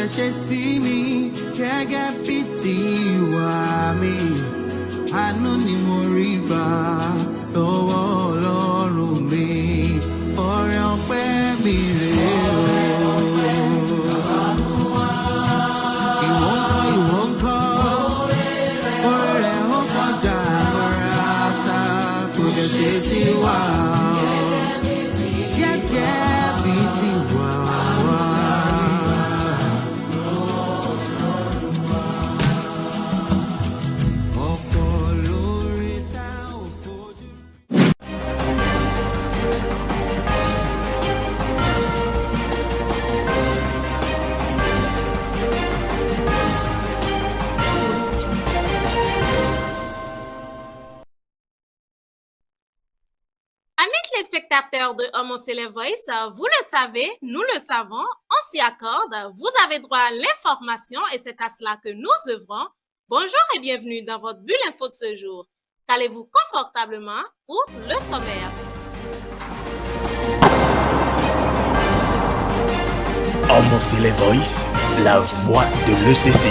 dẹ̀ ṣe sí mi gẹ́gẹ́ bí tiwa mi. Àánú ni mo rí gbà lọ́wọ́ Ọlọ́run mi. Ọrẹ ọpẹ́ mi rèé o. Ìwọ ńkọ́, oore rẹ̀ ó kọjá lọ́ra ta, kò dẹ̀ ṣe sí wa gẹ́gẹ́ bí tiwa wá. Ọ̀pọ̀ lóore tá ò fojú. Amis téléspectateurs de Homo Célèbre Voice, vous le savez, nous le savons, on s'y accorde, vous avez droit à l'information et c'est à cela que nous œuvrons. Bonjour et bienvenue dans votre bulle info de ce jour. Calez-vous confortablement pour le sommaire. Homo Célèbre Voice, la voix de l'ECC.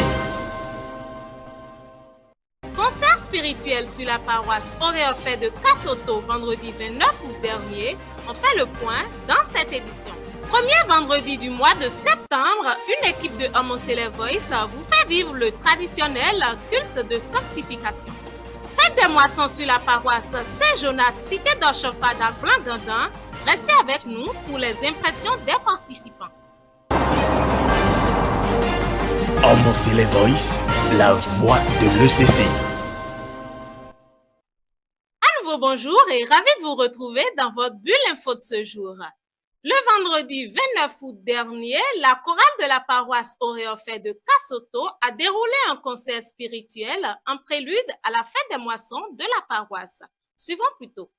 Concert spirituel sur la paroisse Auréole de Kassoto vendredi 29 août dernier. On fait le point dans cette édition. Premier vendredi du mois de septembre, une équipe de Homo Célèbre Voice vous fait vivre le traditionnel culte de sanctification. Fête des moissons sur la paroisse Saint-Jonas, cité d'Orchofad à Blanc-Gandin. Restez avec nous pour les impressions des participants. Homo Célèbre Voice, la voix de l'ECC. Bonjour et ravi de vous retrouver dans votre bulle info de ce jour. Le vendredi 29 août dernier, la chorale de la paroisse Auréole de Kassoto a déroulé un concert spirituel en prélude à la fête des moissons de la paroisse. Suivons plutôt.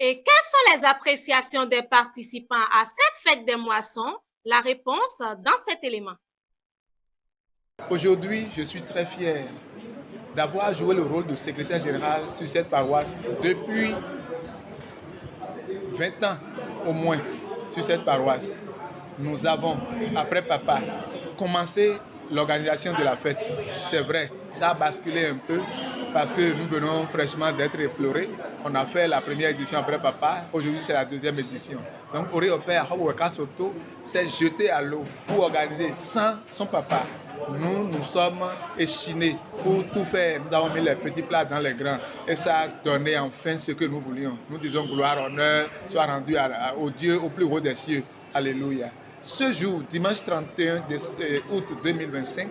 Et quelles sont les appréciations des participants à cette fête des moissons? La réponse dans cet élément. Aujourd'hui, je suis très fier d'avoir joué le rôle de secrétaire général sur cette paroisse depuis 20 ans au moins sur cette paroisse. Nous avons, après papa, commencé l'organisation de la fête. C'est vrai, ça a basculé un peu parce que nous venons fraîchement d'être éplorés. On a fait la première édition après papa, aujourd'hui c'est la deuxième édition. Donc Oriofer Hawaka Soto s'est jeté à l'eau pour organiser sans son papa. Nous sommes échinés pour tout faire. Nous avons mis les petits plats dans les grands et ça a donné enfin ce que nous voulions. Nous disons gloire, honneur soit rendu au Dieu au plus haut des cieux. Alléluia. Ce jour, dimanche 31 août 2025,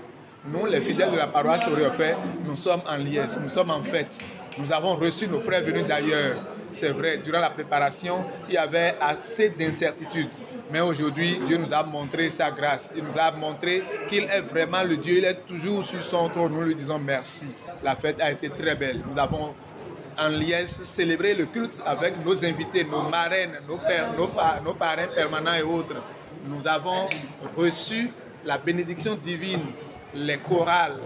nous, les fidèles de la paroisse Oriofer, nous sommes en liesse, nous sommes en fête. Nous avons reçu nos frères venus d'ailleurs. C'est vrai, durant la préparation, il y avait assez d'incertitudes. Mais aujourd'hui, Dieu nous a montré sa grâce. Il nous a montré qu'il est vraiment le Dieu. Il est toujours sur son trône. Nous lui disons merci. La fête a été très belle. Nous avons en liesse célébré le culte avec nos invités, nos marraines, nos parrains permanents et autres. Nous avons reçu la bénédiction divine, les chorales.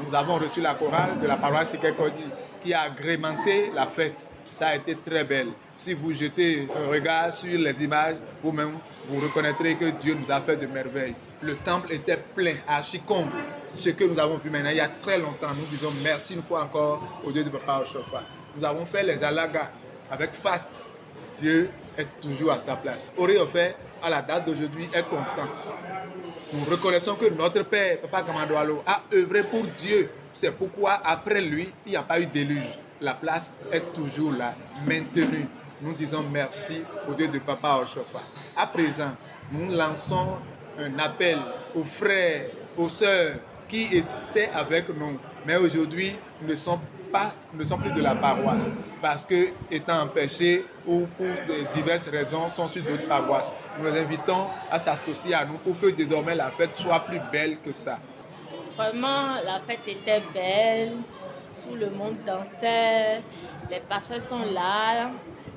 Nous avons reçu la chorale de la paroisse Sikekodi qui a agrémenté la fête. Ça a été très belle. Si vous jetez un regard sur les images, vous-même, vous reconnaîtrez que Dieu nous a fait de merveilles. Le temple était plein, archi comble. ce que nous avons vu maintenant il y a très longtemps. Nous disons merci une fois encore au Dieu de Papa Oshofa. Nous avons fait les alagas avec faste. Dieu est toujours à sa place. Oréofé, à la date d'aujourd'hui, est content. Nous reconnaissons que notre Père, Papa Gamadoualo, a œuvré pour Dieu. C'est pourquoi, après lui, il n'y a pas eu déluge. La place est toujours là, maintenue. Nous disons merci au Dieu de Papa Oshofa. À présent, nous lançons un appel aux frères, aux sœurs qui étaient avec nous. Mais aujourd'hui, nous ne sommes plus de la paroisse parce que, étant empêchés ou pour diverses raisons, sont sur d'autres paroisses. Nous les invitons à s'associer à nous pour que désormais la fête soit plus belle que ça. Vraiment, la fête était belle, tout le monde dansait, les pasteurs sont là,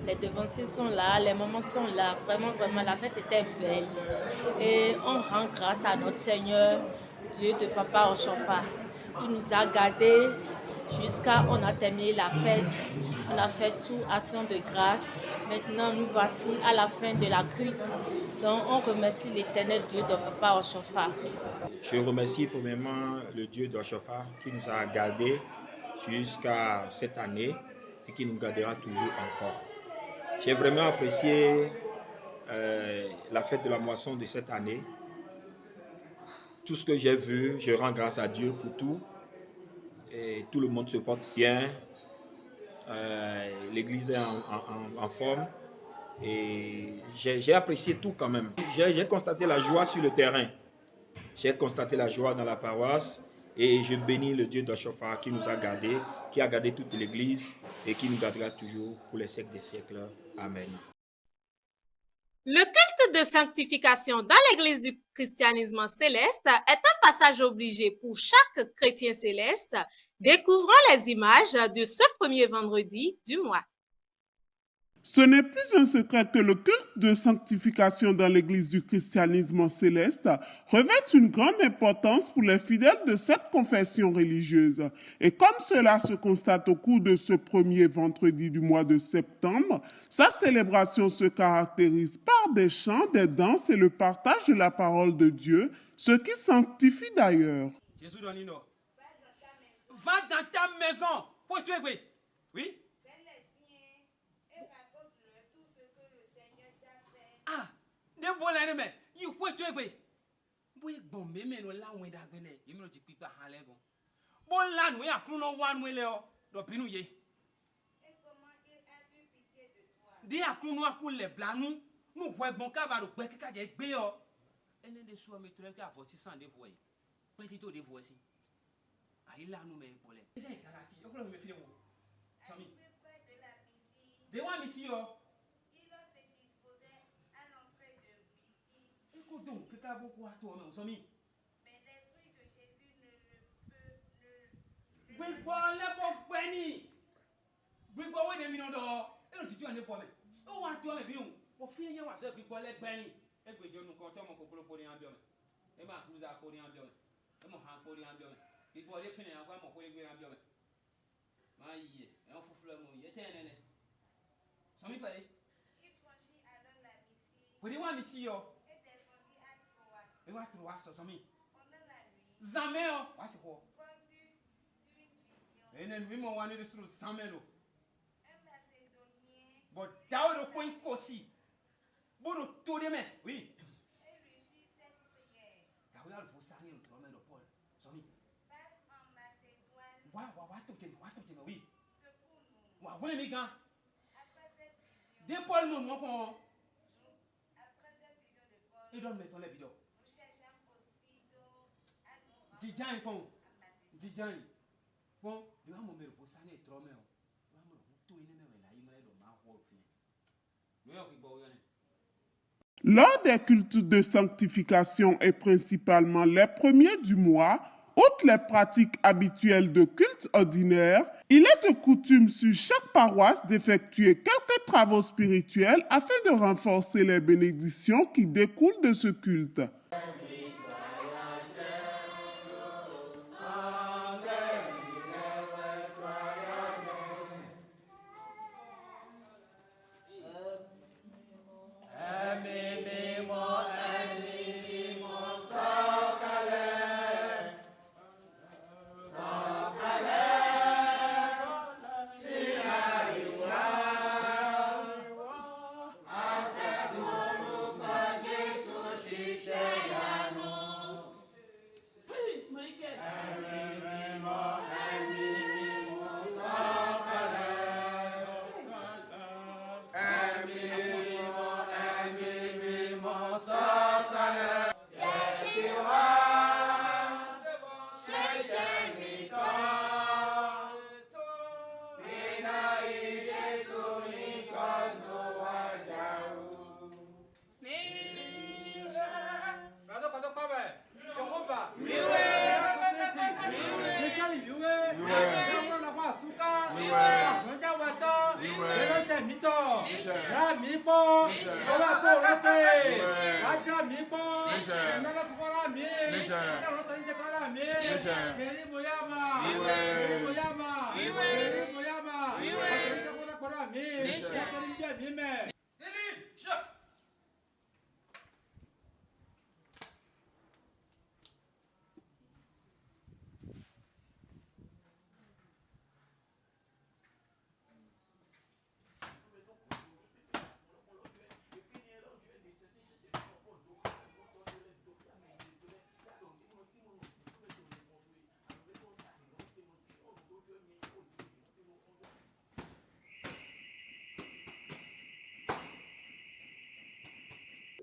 les devanciers sont là, les mamans sont là. Vraiment, la fête était belle. Et on rend grâce à notre Seigneur, Dieu de Papa Oshofa. Il nous a gardés jusqu'à on a terminé la fête. On a fait tout action de grâce. Maintenant, nous voici à la fin de la culte. Donc, on remercie l'éternel Dieu de Papa Oshofa. Je remercie premièrement le Dieu d'Oshofa qui nous a gardés jusqu'à cette année et qui nous gardera toujours encore. J'ai vraiment apprécié la fête de la moisson de cette année. Tout ce que j'ai vu, je rends grâce à Dieu pour tout. Et tout le monde se porte bien. L'église est en forme. Et j'ai apprécié tout quand même. J'ai constaté la joie sur le terrain. J'ai constaté la joie dans la paroisse. Et je bénis le Dieu d'Oshofa qui nous a gardés, qui a gardé toute l'église et qui nous gardera toujours pour les siècles des siècles. Amen. Le culte de sanctification dans l'Église du christianisme céleste est un passage obligé pour chaque chrétien céleste. Découvrons les images de ce premier vendredi du mois. Ce n'est plus un secret que le culte de sanctification dans l'Église du christianisme céleste revêt une grande importance pour les fidèles de cette confession religieuse. Et comme cela se constate au cours de ce premier vendredi du mois de septembre, sa célébration se caractérise par des chants, des danses et le partage de la parole de Dieu, ce qui sanctifie d'ailleurs. Jésus Donino, va dans ta maison. Pour tu es oui? Ah, ne voilà mais you quoi tu es oui bon mais no la wen da gbe le yimi no ti pipa han le gon bon la no ya kru no wa no le o do binu ye et comment il a eu pitié de toi di akru no akru le blanu no wo egbon ka ba ro pe kika je gbe o ene de so mi tre ka 600 de voye pe ti to de voye si ayi la no me pole je karati o ko me fi wo sami de wa mi si o donc, que t'as beaucoup à toi, mes amis. Mais l'esprit de Jésus ne le peut. Mais bon, les pauvres bénis. Mais bon, oui, des millions d'or. Et le titre en est pour moi. Où à toi, mes biens? Pour finir, on va se dire que les bénis. Et que Dieu nous compte, mon couple pour rien bien. Et ma fille a pour rien bien. Et mon hand pour rien bien. Et pour les finir, on va mon couple pour rien bien. Ma yé, et on fout le mot. Il était un aîné. Ça m'y paraît. Il franchit alors la mission. Vous dites, ouais, mission. Et what to ask us, me? Zameo, what's it called? And then women wanted to through Zamelo. But thou the point Kosi. Buru to them, oui. Thou are for sang him to the Paul. So me. What to tell me? What will me gone? Des Paul non, non, et donne mettre les vidéos. Dijan pon dijan pon yo amo me po sane trome o yo amo to ine me la ime do ma ho fi yo ki bo yo ne. Lors des cultes de sanctification et principalement les premiers du mois, outre les pratiques habituelles de culte ordinaire, il est de coutume sur chaque paroisse d'effectuer quelques travaux spirituels afin de renforcer les bénédictions qui découlent de ce culte.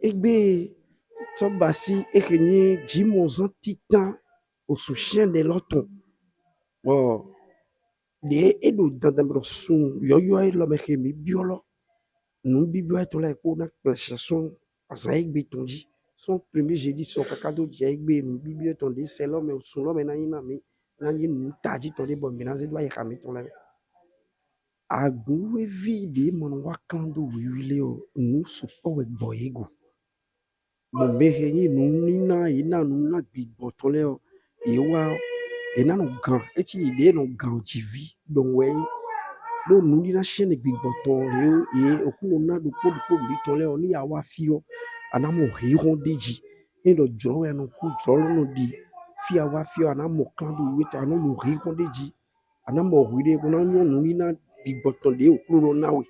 Egbe tobasi ekenye jimozan titan au soutien de l'autre. Oh, de edo dandamro sun yoyo ai lo meke mi biolo. Non bibio ai tola ko na pression asa egbe tonji. Son premier jeudi son kakado di egbe mi bibio tondi c'est l'homme sun l'homme na yina mi na yin taji tondi bon mi na ze do ai kami tola. Agu evide mon wakando wiwile o nu supo we boyego. Mo mehenyi nu nina ina nu na gbigbo tole o ewa ena no gan eti ide no gan jivi don we do nu nina shene gbigbo ton e okuno na do po bi tole o ni ya wa fio anamo hiron deji ni do joro we no ku joro no di fia wa fio anamo klando we to anamo hiron deji anamo wire ko na nu nina gbigbo ton de okuno na we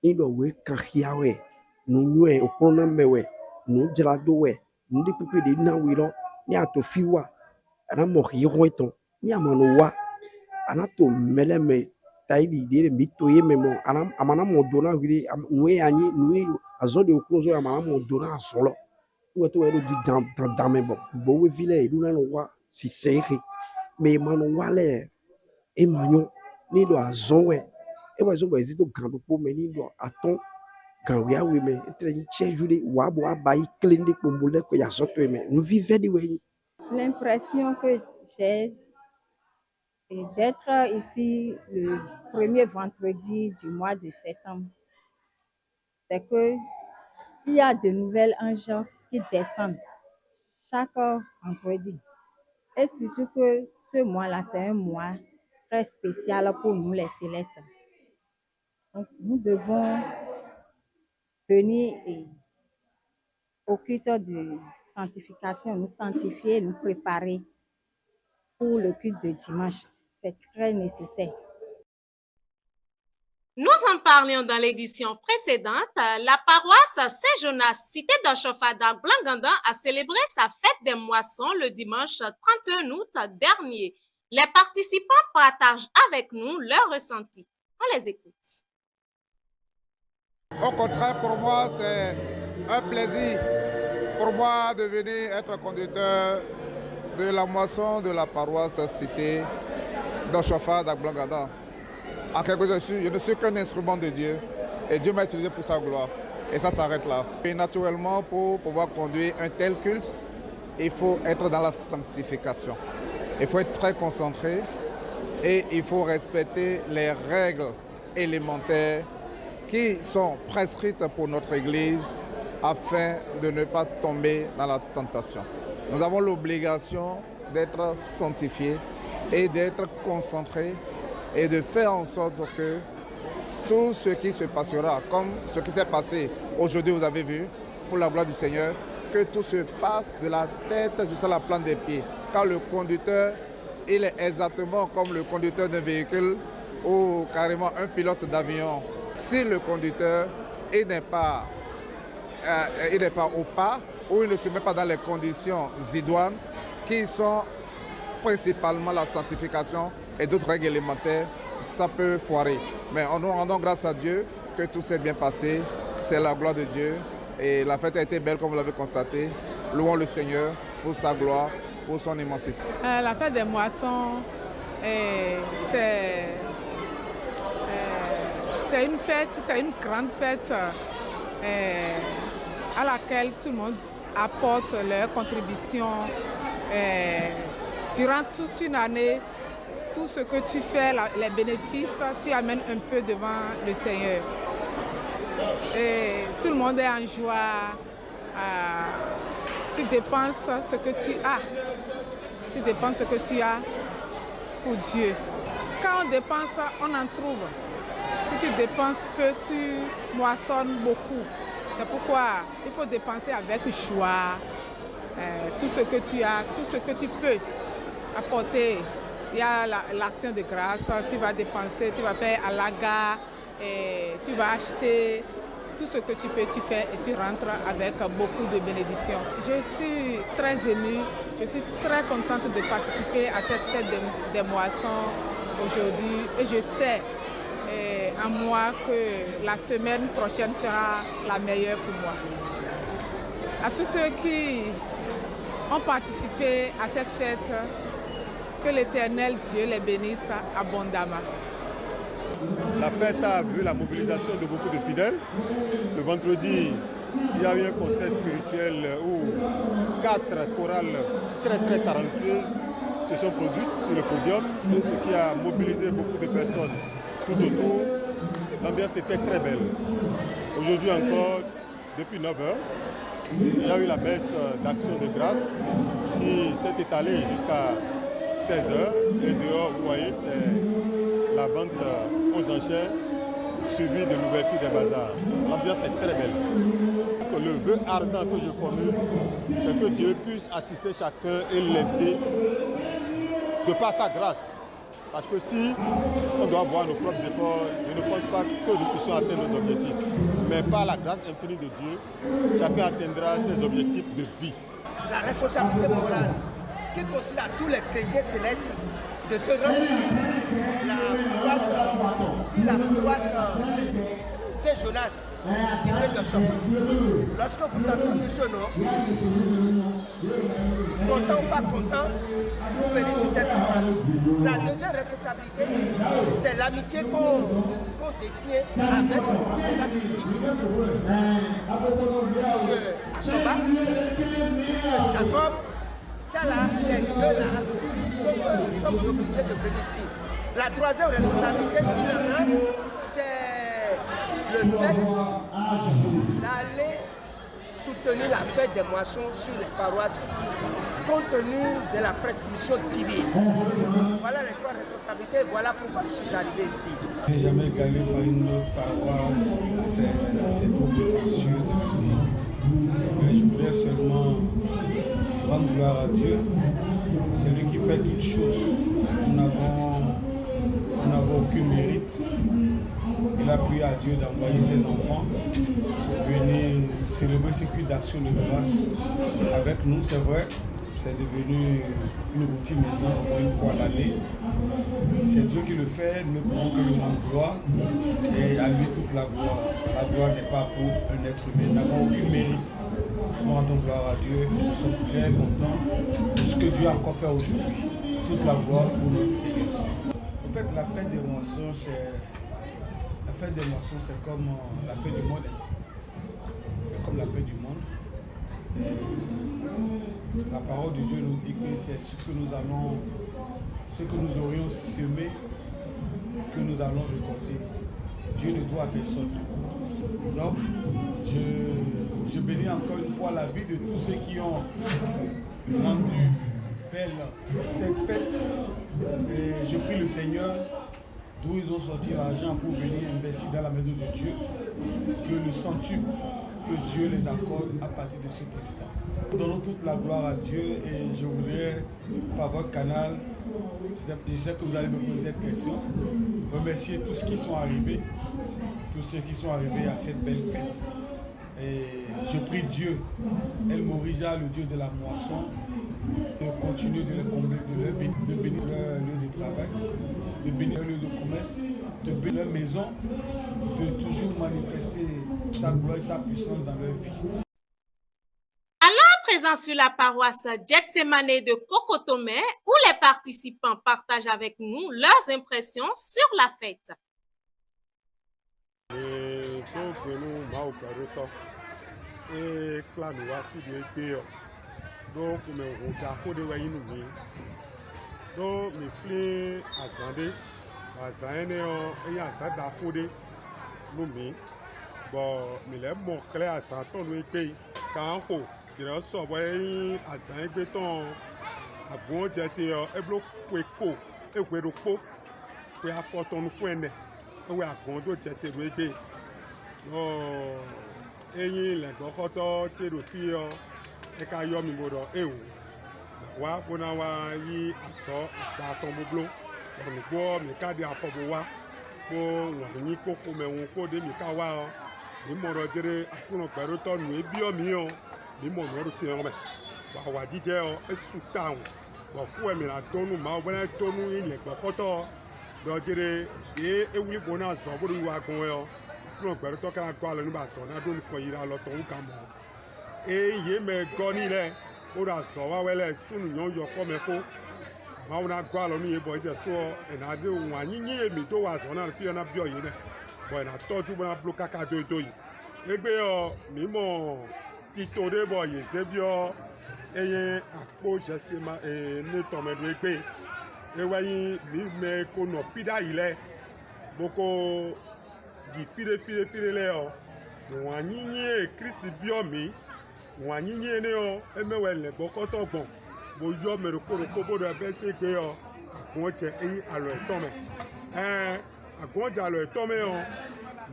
ni do we kan hiawe nu nwe okuno na mewe nous jaladowe nous des peuple de nawiro ni atofiwa ana mohi roiton ni amanowa ana to meleme taidi de mitoye memo ana amana modona viri nwe anyi nwe azode okrozo amana modona solo to we di dans mebo bo we vile du na no wa si seri me mano wale e manyo ni do azonwe e wa zo bo ezito gando po me ni do aton quand we are women, nous vivons des. L'impression que j'ai d'être ici le premier vendredi du mois de septembre, c'est que il y a de nouvelles anges qui descendent chaque vendredi. Et surtout que ce mois-là, c'est un mois très spécial pour nous les célestes. Donc, nous devons venir au culte de sanctification, nous sanctifier, nous préparer pour le culte de dimanche. C'est très nécessaire. Nous en parlions dans l'édition précédente. La paroisse Saint-Jonas, cité d'Oshofada, Blanganda, a célébré sa fête des moissons le dimanche 31 août dernier. Les participants partagent avec nous leurs ressentis. On les écoute. Au contraire, pour moi, c'est un plaisir pour moi de venir être conducteur de la moisson de la paroisse cité d'Oshofa d'Aglangada. En quelque sorte, je ne suis qu'un instrument de Dieu et Dieu m'a utilisé pour sa gloire. Et ça s'arrête là. Et naturellement, pour pouvoir conduire un tel culte, il faut être dans la sanctification. Il faut être très concentré et il faut respecter les règles élémentaires qui sont prescrites pour notre Église afin de ne pas tomber dans la tentation. Nous avons l'obligation d'être sanctifiés et d'être concentrés et de faire en sorte que tout ce qui se passera, comme ce qui s'est passé aujourd'hui, vous avez vu, pour la gloire du Seigneur, que tout se passe de la tête jusqu'à la plante des pieds. Car le conducteur, il est exactement comme le conducteur d'un véhicule ou carrément un pilote d'avion. Si le conducteur il n'est pas au pas ou il ne se met pas dans les conditions idoines qui sont principalement la sanctification et d'autres règles élémentaires, ça peut foirer. Mais nous rendons grâce à Dieu que tout s'est bien passé. C'est la gloire de Dieu et la fête a été belle comme vous l'avez constaté. Louons le Seigneur pour sa gloire, pour son immensité. La fête des moissons, c'est une fête, c'est une grande fête à laquelle tout le monde apporte leur contribution. Durant toute une année, tout ce que tu fais, les bénéfices, tu amènes un peu devant le Seigneur. Et tout le monde est en joie tu dépenses ce que tu as. Tu dépenses ce que tu as pour Dieu. Quand on dépense, on en trouve. Si tu dépenses peu, tu moissonnes beaucoup. C'est pourquoi il faut dépenser avec joie. Tout ce que tu as, tout ce que tu peux apporter. Il y a l'action de grâce, tu vas dépenser, tu vas faire à la gare, tu vas acheter. Tout ce que tu peux, tu fais et tu rentres avec beaucoup de bénédictions. Je suis très émue, je suis très contente de participer à cette fête des moissons aujourd'hui et je sais en moi que la semaine prochaine sera la meilleure pour moi. À tous ceux qui ont participé à cette fête, que l'Éternel Dieu les bénisse abondamment. La fête a vu la mobilisation de beaucoup de fidèles. Le vendredi, il y a eu un concert spirituel où 4 chorales très talentueuses se sont produites sur le podium, ce qui a mobilisé beaucoup de personnes tout autour. L'ambiance était très belle. Aujourd'hui encore, depuis 9 h, il y a eu la messe d'action de grâce qui s'est étalée jusqu'à 16 h. Et dehors, vous voyez, c'est la vente aux enchères suivie de l'ouverture des bazars. L'ambiance est très belle. Le vœu ardent que je formule, c'est que Dieu puisse assister chacun et l'aider de par sa grâce. Parce que si on doit voir nos propres efforts, je ne pense pas que nous puissions atteindre nos objectifs. Mais par la grâce infinie de Dieu, chacun atteindra ses objectifs de vie. La responsabilité morale qui consiste à tous les chrétiens célestes de se rendre sur la paroisse Saint-Jonas, cité de Chauffeur. Lorsque vous entendez ce nom, content ou pas content, vous venez sur cette paroisse. La deuxième responsabilité, c'est l'amitié qu'on détient avec le responsable ici. Monsieur Assoba, Monsieur Jacob, ça là, les deux là, nous sommes obligés de venir ici. La troisième responsabilité, s'il y en a, c'est le fait d'aller soutenir la fête des moissons sur les paroisses, compte tenu de la prescription divine. Voilà les 3 responsabilités, voilà pourquoi je suis arrivé ici. Je n'ai jamais gagné par une autre paroisse, c'est trop prétentieux de le dire. Mais je voudrais seulement rendre gloire à Dieu, c'est lui qui fait toutes choses. Nous n'avons aucun mérite. Il a plu à Dieu d'envoyer ses enfants venir célébrer ce culte d'action de grâce avec nous. C'est vrai, c'est devenu une routine maintenant, au moins une fois à l'année. C'est Dieu qui le fait, nous ne pouvons que lui rendre gloire et à lui toute la gloire. La gloire n'est pas pour un être humain, nous n'avons aucun mérite. Nous rendons gloire à Dieu et nous sommes très contents de ce que Dieu a encore fait aujourd'hui. Toute la gloire pour notre Seigneur. En fait, la fête des moissons, c'est comme la fête du monde. C'est comme la fête du monde. Et la parole de Dieu nous dit que c'est ce que nous aurions semé, que nous allons récolter. Dieu ne doit à personne. Donc, je bénis encore une fois la vie de tous ceux qui ont rendu belle cette fête. Et je prie le Seigneur d'où ils ont sorti l'argent pour venir investir dans la maison de Dieu, que le centuple que Dieu les accorde à partir de cet instant. Donnons toute la gloire à Dieu et je voudrais, par votre canal, je sais que vous allez me poser cette question, remercier tous ceux qui sont arrivés à cette belle fête. Et je prie Dieu, El Morija, le Dieu de la moisson, de continuer de les combler, de bénir leur lieu de travail, de bénir leur lieu de commerce, de bénir leur maison, de toujours manifester sa gloire et sa puissance dans leur vie. Alors à présent sur la paroisse Gethsemane de Kokotomé, où les participants partagent avec nous leurs impressions sur la fête. Donc, me regarde de wayi nous. Donc, me flé azande, azane on y a ça d'afode nous mi. Bon, me les mots clairs à ça ton nous pays. Quand kìrọ̀ sọ̀bọ̀ ẹ̀yìn àzàn ẹgbẹ́ tán àgbọ̀n jẹ́tẹ̀ ẹ̀bùrọ̀ pé kò èkó èròpó pé afọ́tọ́nu fún ẹ̀nẹ̀ ẹ̀wẹ̀ àgbọ̀n tó jẹ́tẹ̀ ló gbé ẹ̀yìn lẹ́gbọ̀kọ́tọ́ tẹ̀rọ fi ẹ̀ka yọ mi bọ̀dọ̀ ẹ̀wò wá fúnra wa yí àsọ àpá tán gbogbo ọ̀nùgbọ́ mi káde àfọ̀bọ̀ wa kó wọ́n ní kókó mẹ́wọ̀n kó dé mi ká wá ní mọ̀rọ̀ jẹ́rẹ́ àkúrò pẹ̀lú tọ́nu ẹbí ọ̀mí ní mọ̀ lọ́rùn fi hàn mẹ́ wà wà jíjẹ́ ẹ̀sù táwọn wà kú ẹ̀mí là tónú màá wọ́n bẹ́ẹ̀ tónú ilẹ̀ gbọ́kọ́tọ̀ lọ́jẹ́rẹ́ yé ewúlí kò náà sọ bó wà gan àkúrò pẹ̀lú tọ́kẹ́rẹ́ gbọ́ àlọ́ nígbà sọ náà dóni kọ́ yìí lọ tọ́ ń kà mọ́ èyí mẹ́ gọ́ nílẹ̀ ó rà sọ wá wẹ́lẹ̀ sùn yàn yọ kọ́ mẹ́ kó màá wọn gbọ́ àlọ́ níyẹn bọ̀ ẹ̀jẹ̀ sọ ẹ̀nà adé òun àyínyí èmi tó wà sọ náà fi ọ̀nà bí ọ̀yẹ́ náà bọ̀ ẹ̀nà tọ́jú bọ́ná blo kàkà dóidó yìí ẹgbẹ́ mímọ́ títò dé bọ̀ yìí sẹ́bíọ́ ẹ̀yẹ àpò ṣẹ́sìmá nítọ̀mẹ́dù ẹgbẹ́ ẹwẹ́yìn mímẹ́ kó nọ fídà yìí lẹ̀ gboko yìí fíre lẹ̀ wọ́n àyínyí kristi bíọ́ mi wọ́n àyínyí ẹni ẹmẹ́wẹ́ lẹ́gbọ́kọ́tọ̀ gbọ̀n mo yọ mẹ́rọ̀kọ́rọ̀kọ bọ́dọ̀ ẹgbẹ́ sí pé àgbọ̀njẹ ẹyin àlọ́ ẹ̀tọ́ mẹ́ àgbọ̀njẹ àlọ́ ẹ̀tọ́ mẹ́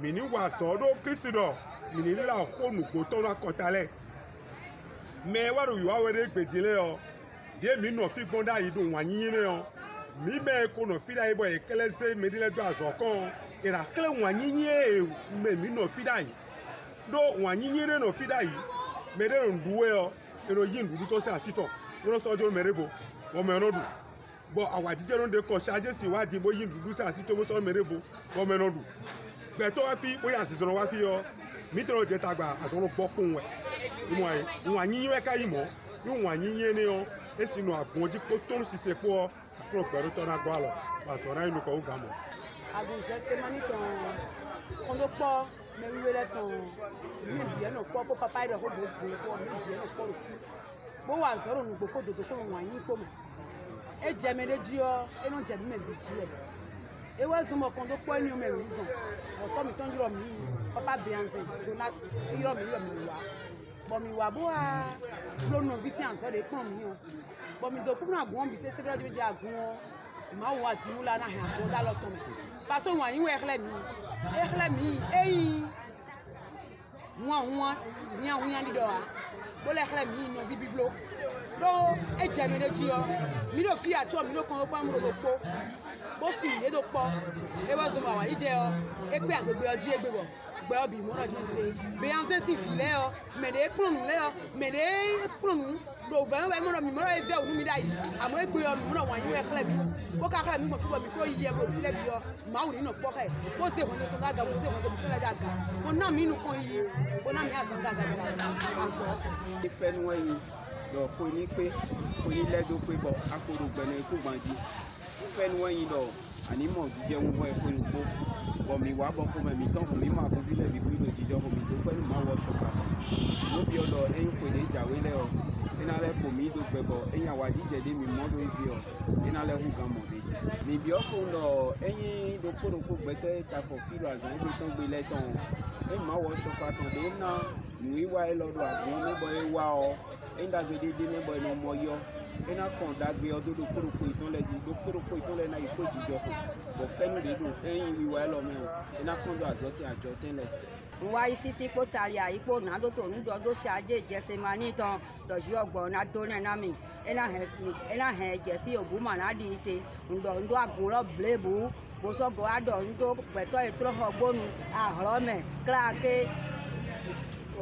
mi ní wà sọ́dọ̀ kristi dọ̀ mi ní lílà fóònù kó tọ́nà kọtalẹ̀ mẹ́ wàrò yìí wá wẹ́rẹ́ gbèdélé díẹ̀ mi nà fi gbọ́ndà yìí dùn wà yíyín lẹ́ mi bẹ́ẹ̀ kó nà fídà yìí bọ̀ yìí kẹlẹ́ sẹ́ mẹ́dílẹ́dọ̀ àzọ̀ kan ìrà kẹlẹ́ wà yíyín mẹ́ mi nà fídà yìí dó wà yíyín nà fídà yìí mẹ́dẹ́ nà ndúwẹ́ ẹ̀rọ yìí ndúdú tó sẹ́ àsìtọ̀ wọ́n sọ́jọ́ mẹ́rẹ́bọ̀ wọ́n mẹ́rọ́ dù bọ́ àwọn àjíjẹ́ ló ń de kọ́ ṣáájẹ́ sí ìwádìí bó yí dúdú sí àsìtò wọ́n sọ́ mẹ́rẹ́bọ̀ wọ́n mẹ́rọ́ dù gbẹ̀tọ́ wá fi bóyá àṣìṣọ́nà wá fi mítọ̀rọ̀ jẹ́ tàgbà àṣọ́nà gbọ́kùn wẹ̀ ìwọ̀n àyíyín wẹ́ká yìí mọ́ ìwọ̀n àyíyín ní èsì nù àgbọ̀n ojú kó tó ń ṣiṣẹ́ pọ̀ àkúrò pẹ̀lú tọ́nà gbọ́ àlọ́ àṣọ́nà inú kọ̀ ó ga mọ́. àgùnṣẹ́ ṣe máa ní tàn án ló pọ̀ mẹ́wíwé lẹ́tàn mí ìbíyẹn náà pọ̀ kó pápá ìdọ̀ kó bò ó dùn kó mí ìbíyẹn náà pọ̀ sí bó wà zọrọ nugbo kó dodo kó wọn yín kó mọ e jẹmẹ de jí ọ e no jẹmẹ mẹ bi jí ẹ e wẹ zọmọ kan tó pọ ẹni ọmọ ẹrù zàn ọtọ mi tó ń yọrọ mi papa Beyonce Jonas yọrọ mi wá bọmi wà bó wa lónà visi ànsọ de pọn mi o bọmi do kúrò àgùn bí sẹ sẹbẹrẹ tó jẹ àgùn ọ ìmọ̀ wà tìmú la náà hàn àgùn dá lọ́tọ̀ mi pàṣẹ wọn yín wọ ẹ̀xlẹ̀ mi ẹ̀yìn wọn yàn dídọ̀ wa bólẹ̀ xlẹ̀ mi nọ fi biblo ɖo edze mi ɖe dzi yɔ mi ɖo fi atsɔ mi ɖo kɔn woƒe amu ɖo kpo bó fi ne ɖo kpɔ ebe zɔn awa yi dze yɔ ekpe agbegbe yɔ dzi egbe bɔ gbɛ yɔ bi mo ɖo dzi dzi Beyonce si fi lɛ yɔ mɛ ɖe ekplɔ nu lɛ yɔ mɛ ɖe ekplɔ nu ɖo vɛ wɛ mo ɖo mi mo ɖo eve wunu mi ɖa yi amo egbe yɔ mi mo ɖo wɔn anyi wɛ xlẽ mi wo ka xlẽ mi gbɔ fi bɔ mi kuro yi yɛ mo fi lɛ bi yɔ mawu ni nɔ kpɔ xɛ wo se wɔn to ga ga wo se wɔn to mi to lɛ da ga wo na mi nu kɔn yi wo na mi azɔn ga ga azɔ. ìfẹ́ ni wọ́n yin lọ kó ní pé kó ní lẹ́dọ̀ pé bọ̀ akóró gbẹ̀nẹ̀ kó gbàǹdì ìfẹ́ ni wọ́n yin lọ ànímọ̀ jíjẹ́ ń wọ́n ẹ̀kọ́ ìrùkọ́ bọ̀ mi wà bọ̀ fún mi tán fún mi máa kún bílẹ̀ bí wílò jíjọ́ fún mi tó pẹ́lú máa wọ ṣọ̀fà mo bí ọlọ ẹ̀yìn pè ní ìjàwé lẹ́ ọ iná lẹ́ kò mí tó pẹ́ bọ̀ ẹ̀yìn àwà jíjẹ́ dé mi mọ́ lórí bí ọ iná lẹ́ hù gan mọ̀ méjì mi bí ọkọ̀ lọ ẹ̀yìn dókòrókò gbẹ́tẹ́ tafọ̀ fílò àzàn ẹgbẹ́ tán gbé lẹ́tàn ẹ̀yìn máa wọ ṣọ̀fà tán dé ná nùí wá ẹ lọ́dọ̀ àgbọ̀n mẹ́bọ̀ ẹ wá ọ ẹ̀yìn dàgbé dédé mẹ́bọ̀ ẹ lọ́mọ yọ ena kàn dàgbé ọdún dókòrókò ìtọ́lẹ̀ jí dókòrókò ìtọ́lẹ̀ náà ìkó jíjọ kù bọ̀ fẹ́nu dédùn ẹ̀yìn ìwà ẹ lọ́mọ ẹ̀ ena kàn dọ̀ àjọtẹ̀ àjọ tẹ́lẹ̀. nwa isisi kpotali a ikpo na doto nudo do shaje jese mani ton doji ogbo na do na mi ena he je fi obuma na di ite ndo agun lo blebu bo so go ado ndo peto etro ogbonu ahoro me klake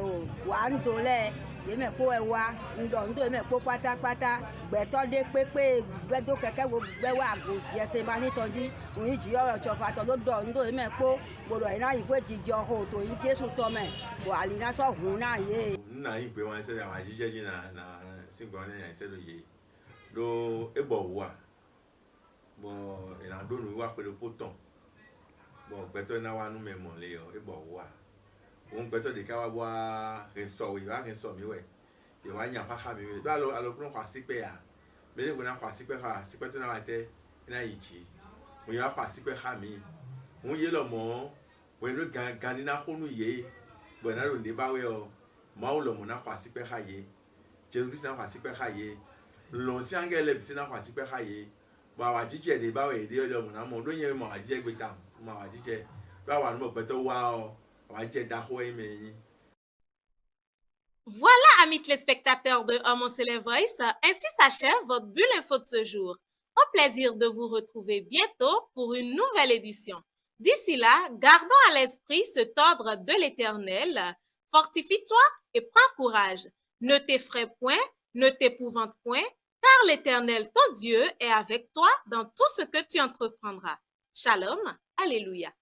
o wa ndole yeme ko ewa ndo yeme ko pátápátá gbẹtọ dé pépé gbẹdọ kẹkẹ wo gbẹwà àgò jẹsẹ máa ní tọjí òyìn jì ọrọ ìjọba tó ló dọ ndo yeme ko gbọdọ iná ìwé jíjọ ho tó yín jésù tọmẹ wò àlìná sọhùn náà yé. nna yín pé wọn ṣẹlẹ̀ àwọn àjíjẹ jì na sígbọn ní àìsẹlẹ yìí ló ebọ wà bọ ìràndónú wà pẹ̀lú pótàn bọ gbẹtọ náà wà nú mẹmọ lé ọ ebọ wà òun gbẹtọ de ká wá wá rìnsọ ìwà rìnsọ mi wẹ ìwà yàn pàkà mi wẹ lọ alọkùnrin kọ àsìpẹ yà mẹlẹ ìwé náà kọ àsìpẹ kọ àsìpẹ tó náà wà tẹ iná yìí jì òun yà kọ àsìpẹ kà mí òun yé lọ mọ òun ló gangan ní náà kónú yé bọ̀ náà ló ń dé báwẹ ọ máa lọ mọ náà kọ àsìpẹ kà yé Jésus-Christ n'a pas si peu caillé. L'ancien gars est n'a pas si peu caillé. Bah wa jíjẹ de bá wa èdè ọlọmọ náà mọ lóyún mọ àjíjẹ gbé tam mọ àjíjẹ bá wa nínú pẹtẹ wá ọ àwọn àjíjẹ dákọ ẹmẹ yín. Voilà, amis téléspectateurs de Hommes Célèbres Voice, ainsi s'achève votre bulle info de ce jour. Au plaisir de vous retrouver bientôt pour une nouvelle édition. D'ici là, gardons à l'esprit cet ordre de l'Éternel. Fortifie-toi et prends courage. Ne t'effraie point, ne t'épouvante point, car l'Éternel, ton Dieu, est avec toi dans tout ce que tu entreprendras. Shalom, alléluia.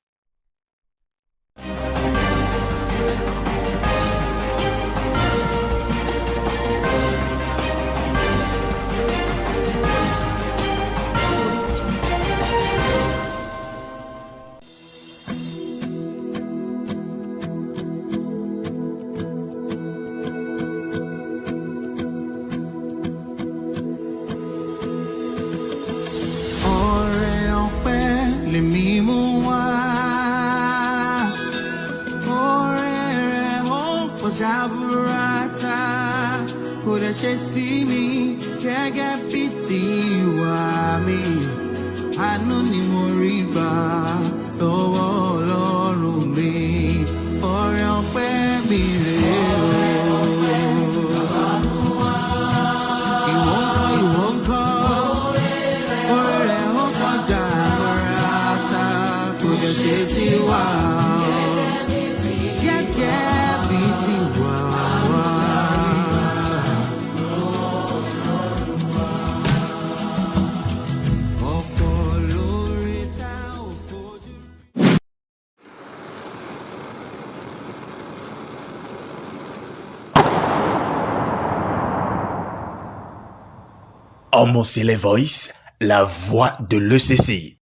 Jaburata kò dẹ̀ ṣe sí mi gẹ́gẹ́ bí tiwa mi àánú ni mo rí gbà lọ́wọ́ Ọlọ́run mi ọrẹ ọpẹ́ mi rèé o. Ìwọ ńkọ́ orí rẹ̀ ó kọjá jaburata kò dẹ̀ ṣe sí wa gẹ́gẹ́. Hommes Célèbres Voice, la voix de l'ECCI.